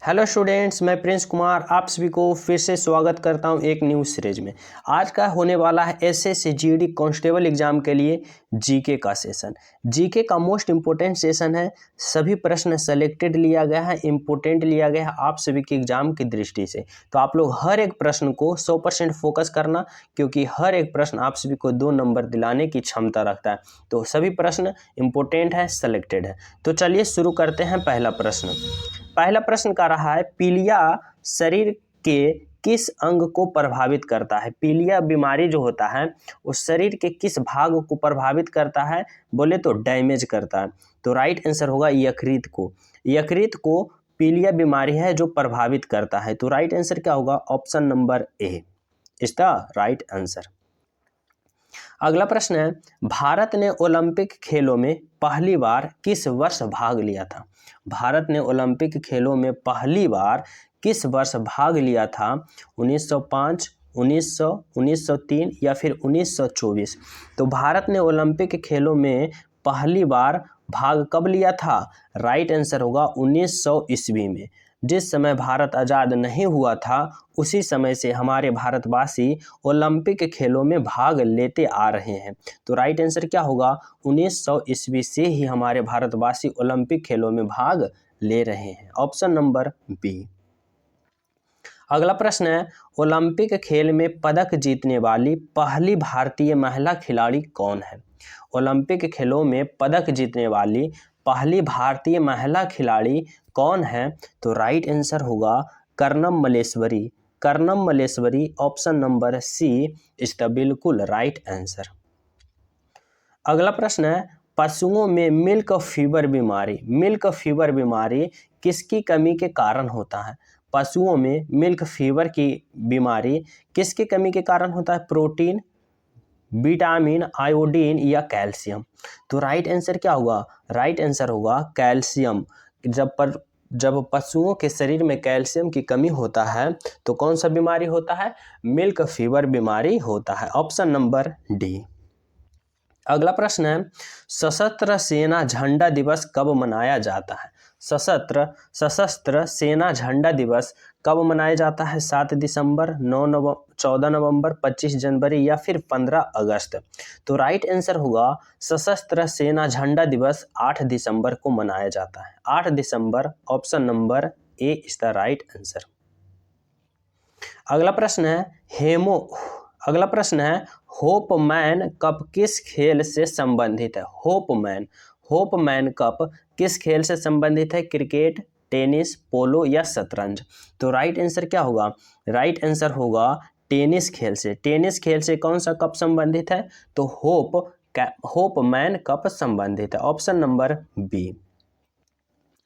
Hello students, मैं Prince Kumar आप सभी को फिर से स्वागत करता हूं एक न्यू सीरीज में। आज का होने वाला है एसएससी जीडी कांस्टेबल एग्जाम के लिए जीके का सेशन। जीके का मोस्ट इम्पोर्टेंट सेशन है। सभी प्रश्न सेलेक्टेड लिया गया है, इम्पोर्टेंट लिया गया है आप सभी के एग्जाम की दृष्टि से। तो आप लोग हर एक प्रश्न को 100% फोकस करना, क्योंकि हर एक प्रश्न आप सभी को 2 नंबर दिलाने की क्षमता रखता है। तो सभी प्रश्न इम्पोर्टेंट है, सेलेक्टेड है। तो चलिए शुरू करते हैं। पहला प्रश्न का रहा है, पीलिया शरीर के किस अंग को प्रभावित करता है? पीलिया बीमारी जो होता है उस शरीर के किस भाग को प्रभावित करता है? बोले तो डैमेज करता है। तो राइट आंसर होगा यकृत को। यकृत को पीलिया बीमारी है जो प्रभावित करता है। तो राइट आंसर क्या होगा? Option number A is the right answer. अगला प्रश्न है, भारत ने ओलंपिक खेलों में पहली बार किस वर्ष भाग लिया था? भारत ने ओलंपिक खेलों में पहली बार किस वर्ष भाग लिया था? 1905, 1900, 1903 या फिर 1924? तो भारत ने ओलंपिक खेलों में पहली बार भाग कब लिया था? राइट आंसर होगा 1900 ईस्वी में। जिस समय भारत आज़ाद नहीं हुआ था उसी समय से हमारे भारतवासी ओलंपिक खेलों में भाग लेते आ रहे हैं। तो राइट आंसर क्या होगा? 1900 ईस्वी से ही हमारे भारतवासी ओलंपिक खेलों में भाग ले रहे हैं। Option number B. अगला प्रश्न है, ओलंपिक खेल में पदक जीतने वाली पहली भारतीय महिला खिलाड़ी कौन है? ओलंपिक खेलों में पदक जीतने वाली पहली भारतीय महिला खिलाड़ी कौन है? तो राइट आंसर होगा Karnam Malleswari. Karnam Malleswari option number C is the बिल्कुल राइट आंसर। अगला प्रश्न है, पशुओं में मिल्क फीवर बीमारी किसकी कमी के कारण होता है? पशुओं में मिल्क फीवर की बीमारी किसकी कमी के कारण होता है? प्रोटीन, विटामिन, आयोडीन या कैल्शियम? तो राइट आंसर क्या होगा? राइट आंसर होगा कैल्शियम। जब पशुओं के शरीर में कैल्शियम की कमी होता है तो कौन सा बीमारी होता है? मिल्क फीवर बीमारी होता है। Option number D. अगला प्रश्न है, सशस्त्र सेना झंडा दिवस कब मनाया जाता है? सशस्त्र सेना झंडा दिवस कब मनाया जाता है? 7 दिसंबर, 14 नवंबर, 25 जनवरी या फिर 15 अगस्त? तो राइट आंसर होगा सशस्त्र सेना झंडा दिवस 8 दिसंबर को मनाया जाता है। 8 दिसंबर option number A is the right answer. अगला प्रश्न है, होपमैन कप किस खेल से संबंधित है? होपमैन कप किस खेल से संबंधित है? क्रिकेट, टेनिस, पोलो या शतरंज? तो राइट आंसर क्या होगा? राइट आंसर होगा टेनिस खेल से। टेनिस खेल से कौन सा कप संबंधित है? तो होपमैन कप संबंधित है। Option number B.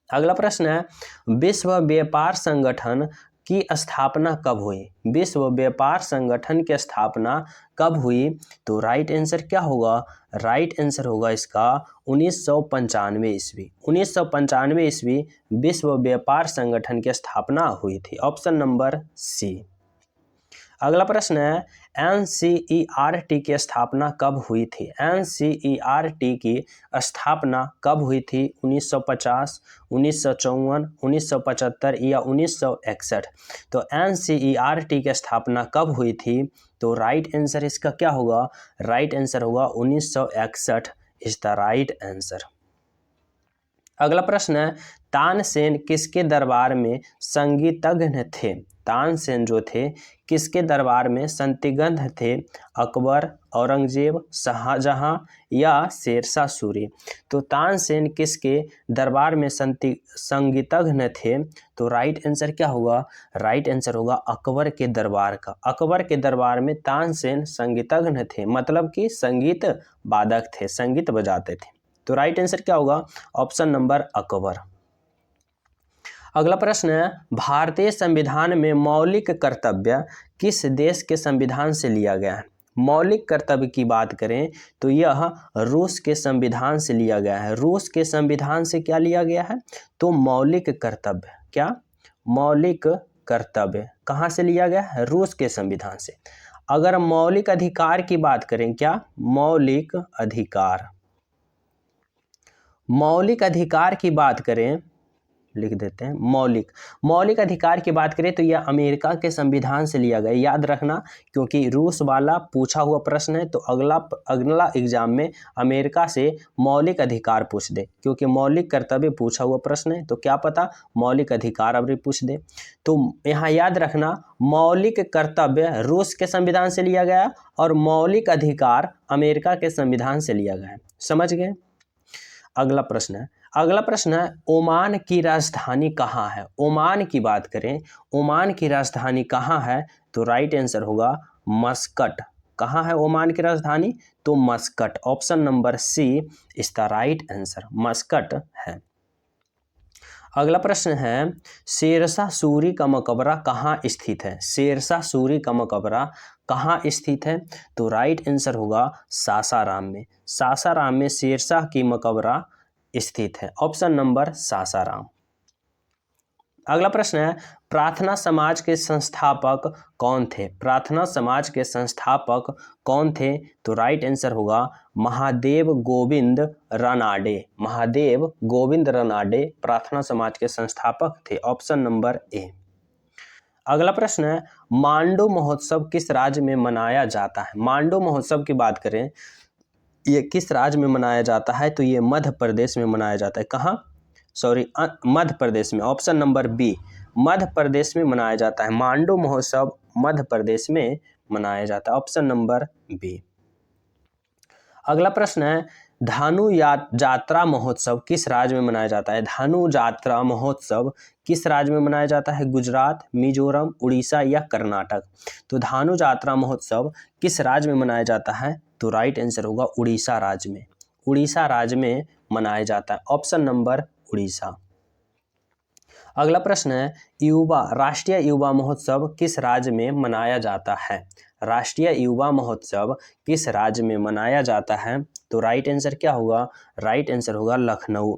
अगला प्रश्न है, विश्व व्यापार संगठन की स्थापना कब हुई? विश्व व्यापार संगठन की स्थापना कब हुई? तो राइट आंसर क्या होगा? राइट आंसर होगा इसका 1995 ईस्वी। 1995 ईस्वी विश्व व्यापार संगठन की स्थापना हुई थी। Option number C. अगला प्रश्न है, एनसीईआरटी की स्थापना कब हुई थी? एनसीईआरटी की स्थापना कब हुई थी? 1950, 1954, 1975 या 1961? तो एनसीईआरटी की स्थापना कब हुई थी? तो राइट आंसर इसका क्या होगा? राइट आंसर होगा 1961 इज द राइट आंसर। अगला प्रश्न है, तानसेन किसके दरबार में संगीतज्ञ थे? तानसेन जो थे किसके दरबार में संगीतज्ञ थे? अकबर, औरंगजेब, शाहजहां या शेरशाह सूरी? तो तानसेन किसके दरबार में संगीतज्ञ थे? तो राइट आंसर क्या होगा? राइट आंसर होगा अकबर के दरबार का। अकबर के दरबार में तानसेन संगीतज्ञ थे, मतलब कि संगीत वादक थे, संगीत बजाते थे। तो राइट आंसर क्या होगा? Option number Akbar. अगला प्रश्न है, भारतीय संविधान में मौलिक कर्तव्य किस देश के संविधान से लिया गया है? मौलिक कर्तव्य की बात करें तो यह रूस के संविधान से लिया गया है। रूस के संविधान से क्या लिया गया है? तो मौलिक कर्तव्य। क्या? मौलिक कर्तव्य कहाँ से लिया गया है? रूस के संविधान से। अगर मौलिक अधिकार की बात करें, क्या? मौलिक अधिकार की बात करें, लिख देते हैं मौलिक। मौलिक अधिकार की बात करें तो यह अमेरिका के संविधान से लिया गया, याद रखना, क्योंकि रूस वाला पूछा हुआ प्रश्न है तो अगला एग्जाम में अमेरिका से मौलिक अधिकार पूछ दे, क्योंकि मौलिक कर्तव्य पूछा हुआ प्रश्न है तो क्या पता मौलिक अधिकार अब पूछ दे। तो यहाँ याद रखना मौलिक कर्तव्य रूस के संविधान से लिया गया और मौलिक अधिकार अमेरिका के संविधान से लिया गया है। समझ गए। अगला प्रश्न है ओमान की राजधानी कहाँ है। ओमान की बात करें, ओमान की राजधानी कहाँ है तो राइट आंसर होगा मस्कट। कहाँ है ओमान की राजधानी तो Muscat. Option number C is the right answer, Muscat है। अगला प्रश्न है शेरशाह सूरी का मकबरा कहाँ स्थित है। शेरशाह सूरी का मकबरा कहाँ स्थित है तो राइट आंसर होगा सासाराम में। सासाराम में शेरशाह की मकबरा स्थित है। Option number Sasaram. अगला प्रश्न है प्रार्थना समाज के संस्थापक कौन थे। प्रार्थना समाज के संस्थापक कौन थे तो राइट आंसर होगा महादेव गोविंद रनाडे। महादेव गोविंद रनाडे प्रार्थना समाज के संस्थापक थे। ऑप्शन नंबर ए। अगला प्रश्न है मांडू महोत्सव किस राज्य में मनाया जाता है। मांडू महोत्सव की बात करें ये किस राज्य में मनाया जाता है तो ये मध्य प्रदेश में मनाया जाता है। कहाँ, मध्य प्रदेश में। Option number B, Madhya Pradesh में मनाया जाता है। मांडू महोत्सव मध्य प्रदेश में मनाया जाता है। Option number B. अगला प्रश्न है धानु यात्रा महोत्सव किस राज्य में मनाया जाता है। धानु यात्रा महोत्सव किस राज्य में मनाया जाता है। गुजरात, मिजोरम, उड़ीसा या कर्नाटक। तो धानु यात्रा महोत्सव किस राज्य में मनाया जाता है तो राइट आंसर होगा उड़ीसा राज्य में। उड़ीसा राज्य में मनाया जाता है। Option number Orissa. अगला प्रश्न है राष्ट्रीय युवा महोत्सव किस राज्य में मनाया जाता है। राष्ट्रीय युवा महोत्सव किस राज्य में मनाया जाता है तो राइट आंसर क्या होगा। राइट आंसर होगा लखनऊ।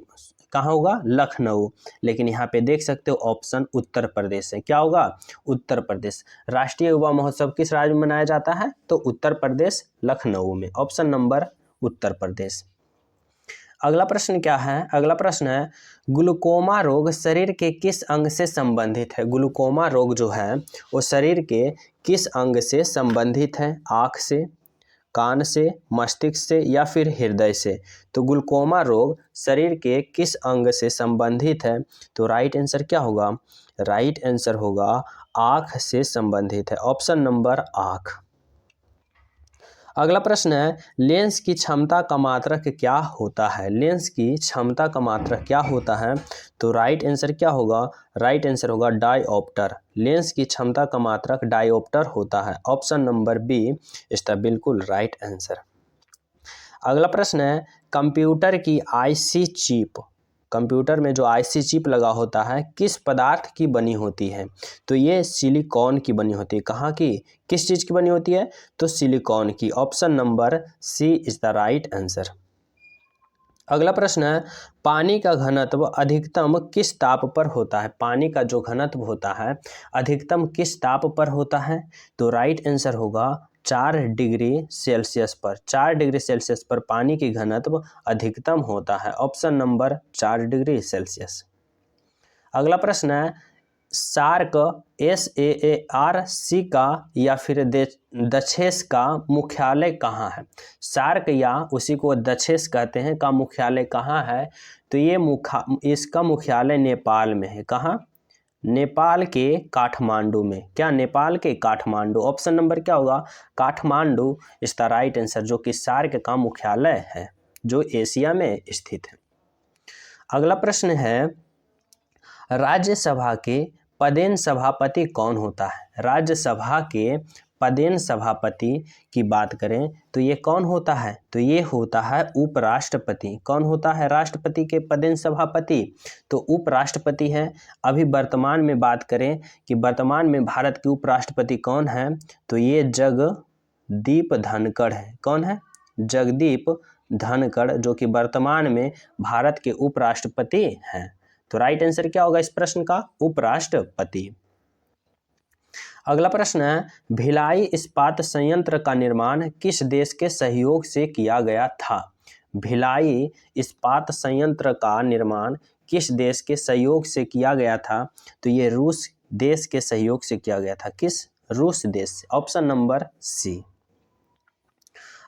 कहाँ होगा, लखनऊ। लेकिन यहाँ पे देख सकते हो ऑप्शन उत्तर प्रदेश है। क्या होगा, उत्तर प्रदेश। राष्ट्रीय युवा महोत्सव किस राज्य में मनाया जाता है तो उत्तर प्रदेश, लखनऊ में। Option number Uttar Pradesh. अगला प्रश्न क्या है। अगला प्रश्न है ग्लूकोमा रोग शरीर के किस अंग से संबंधित है। ग्लूकोमा रोग जो है वो शरीर के किस अंग से संबंधित है। आँख से, कान से, मस्तिष्क से या फिर हृदय से। तो ग्लूकोमा रोग शरीर के किस अंग से संबंधित है तो राइट आंसर क्या होगा। राइट आंसर होगा आँख से संबंधित है। ऑप्शन नंबर आँख। अगला प्रश्न है लेंस की क्षमता का मात्रक क्या होता है। लेंस की क्षमता का मात्रक क्या होता है तो राइट आंसर क्या होगा। राइट आंसर होगा डायऑप्टर। लेंस की क्षमता का मात्रक डायऑप्टर होता है। Option number B is the बिल्कुल राइट आंसर। अगला प्रश्न है कंप्यूटर की आईसी चिप, कंप्यूटर में जो आईसी चिप लगा होता है किस पदार्थ की बनी होती है तो ये सिलिकॉन की बनी होती है। कहाँ की, किस चीज़ की बनी होती है तो सिलिकॉन की। Option number C is the right answer. अगला प्रश्न है पानी का घनत्व अधिकतम किस ताप पर होता है। पानी का जो घनत्व होता है अधिकतम किस ताप पर होता है तो राइट आंसर होगा 4 डिग्री सेल्सियस पर। 4 डिग्री सेल्सियस पर पानी की घनत्व अधिकतम होता है। Option number 4 degree Celsius. अगला प्रश्न है सार्क SAARC का या फिर दक्षेस का मुख्यालय कहाँ है। सार्क या उसी को दक्षेस कहते हैं का मुख्यालय कहाँ है तो ये इसका मुख्यालय नेपाल में है। कहाँ, नेपाल के काठमांडू में। क्या, नेपाल के काठमांडू। ऑप्शन नंबर क्या होगा, Kathmandu is the right answer, जो कि सार्क का मुख्यालय है जो एशिया में स्थित है। अगला प्रश्न है राज्यसभा के पदेन सभापति कौन होता है। राज्यसभा के पदेन सभापति की बात करें तो ये कौन होता है तो ये होता है उपराष्ट्रपति। कौन होता है राष्ट्रपति के पदेन सभापति तो उपराष्ट्रपति है। अभी वर्तमान में बात करें कि वर्तमान में भारत के उपराष्ट्रपति कौन है तो ये जगदीप धनखड़ है। कौन है, जगदीप धनखड़, जो कि वर्तमान में भारत के उपराष्ट्रपति हैं। तो राइट आंसर क्या होगा इस प्रश्न का, उपराष्ट्रपति। अगला प्रश्न है भिलाई इस्पात संयंत्र का निर्माण किस देश के सहयोग से किया गया था। भिलाई इस्पात संयंत्र का निर्माण किस देश के सहयोग से किया गया था? तो ये रूस देश के सहयोग से किया गया था। किस? रूस देश से। Option number C.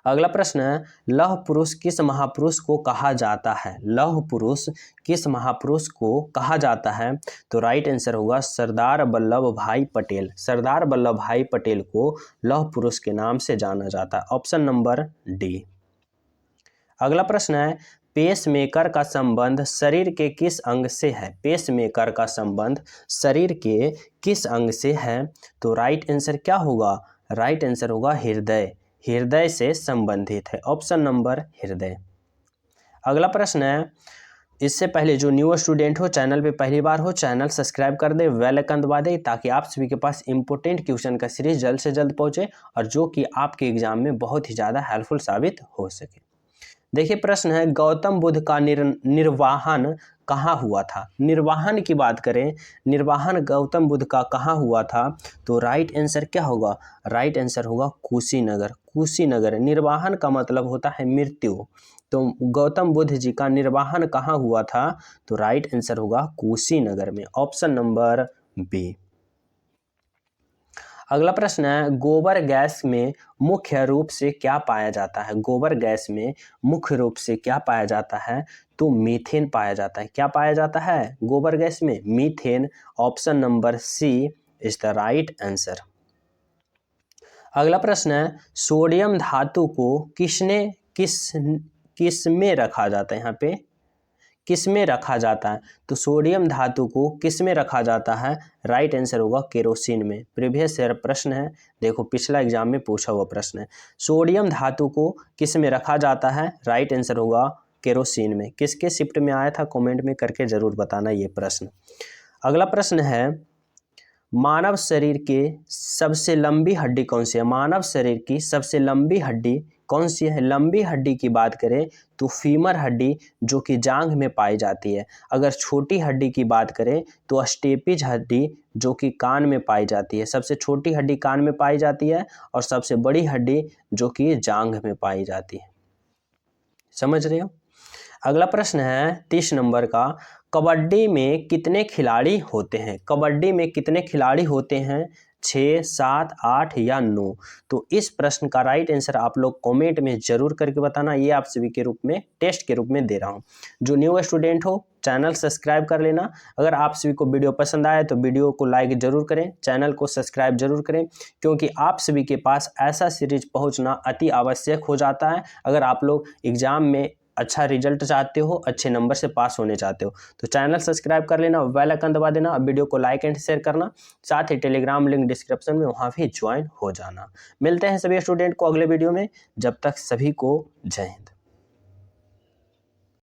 अगला प्रश्न है, लौह पुरुष किस महापुरुष को कहा जाता है? लौह पुरुष किस महापुरुष को कहा जाता है? तो राइट आंसर होगा सरदार वल्लभ भाई पटेल। सरदार वल्लभ भाई पटेल को लौह पुरुष के नाम से जाना जाता है। Option number D. अगला प्रश्न है, पेसमेकर का संबंध शरीर के किस अंग से है? पेसमेकर का संबंध शरीर के किस अंग से है? तो राइट आंसर क्या होगा? राइट आंसर होगा हृदय। हृदय से संबंधित है। ऑप्शन नंबर हृदय। अगला प्रश्न है, इससे पहले जो न्यू स्टूडेंट हो, चैनल पे पहली बार हो, चैनल सब्सक्राइब कर दे, बेल आइकन दबा दे, ताकि आप सभी के पास इंपॉर्टेंट क्वेश्चन का सीरीज जल्द से जल्द पहुंचे और जो कि आपके एग्जाम में बहुत ही ज़्यादा हेल्पफुल साबित हो सके। देखिए प्रश्न है, गौतम बुद्ध का निर्वाहन कहाँ हुआ था? निर्वाहन की बात करें, निर्वाहन गौतम बुद्ध का कहाँ हुआ था? तो राइट आंसर क्या होगा? राइट आंसर होगा कुशीनगर। कुशीनगर। निर्वाहन का मतलब होता है मृत्यु। तो गौतम बुद्ध जी का निर्वाहन कहाँ हुआ था? तो राइट आंसर होगा कुशीनगर में। Option number B. अगला प्रश्न है, गोबर गैस में मुख्य रूप से क्या पाया जाता है? गोबर गैस में मुख्य रूप से क्या पाया जाता है? तो मीथेन पाया जाता है। क्या पाया जाता है गोबर गैस में? Methane. Option number C is the right answer. अगला प्रश्न है, सोडियम धातु को किस में रखा जाता है? यहाँ पे किस में रखा जाता है? तो सोडियम धातु को किस में रखा जाता है? राइट आंसर होगा केरोसिन में। प्रीवियस ईयर प्रश्न है, देखो पिछला एग्जाम में पूछा हुआ प्रश्न है। सोडियम धातु को किस में रखा जाता है? राइट आंसर होगा केरोसिन में। किसके शिफ्ट में आया था कमेंट में करके जरूर बताना ये प्रश्न। अगला प्रश्न है, मानव शरीर के सबसे लंबी हड्डी कौन सी है? मानव शरीर की सबसे लंबी हड्डी कौन सी है? लंबी हड्डी की बात करें तो फीमर हड्डी जो कि जांघ में पाई जाती है। अगर छोटी हड्डी की बात करें तो स्टेपिज हड्डी जो कि कान में पाई जाती है। सबसे छोटी हड्डी कान में पाई जाती है और सबसे बड़ी हड्डी जो कि जांघ में पाई जाती है। समझ रहे हो? अगला प्रश्न है 30 नंबर का, कबड्डी में कितने खिलाड़ी होते हैं? कबड्डी में कितने खिलाड़ी होते हैं? 6, 7, 8 या 9? तो इस प्रश्न का राइट आंसर आप लोग कमेंट में जरूर करके बताना। ये आप सभी के रूप में टेस्ट के रूप में दे रहा हूँ। जो न्यू स्टूडेंट हो चैनल सब्सक्राइब कर लेना। अगर आप सभी को वीडियो पसंद आए तो वीडियो को लाइक जरूर करें, चैनल को सब्सक्राइब जरूर करें, क्योंकि आप सभी के पास ऐसा सीरीज पहुँचना अति आवश्यक हो जाता है। अगर आप लोग एग्जाम में अच्छा रिजल्ट चाहते हो, अच्छे नंबर से पास होने चाहते हो, तो चैनल सब्सक्राइब कर लेना, बेल आइकन दबा देना, अब वीडियो को लाइक एंड शेयर करना, साथ ही टेलीग्राम लिंक डिस्क्रिप्शन में वहाँ भी ज्वाइन हो जाना। मिलते हैं सभी स्टूडेंट को अगले वीडियो में। जब तक सभी को जय हिंद।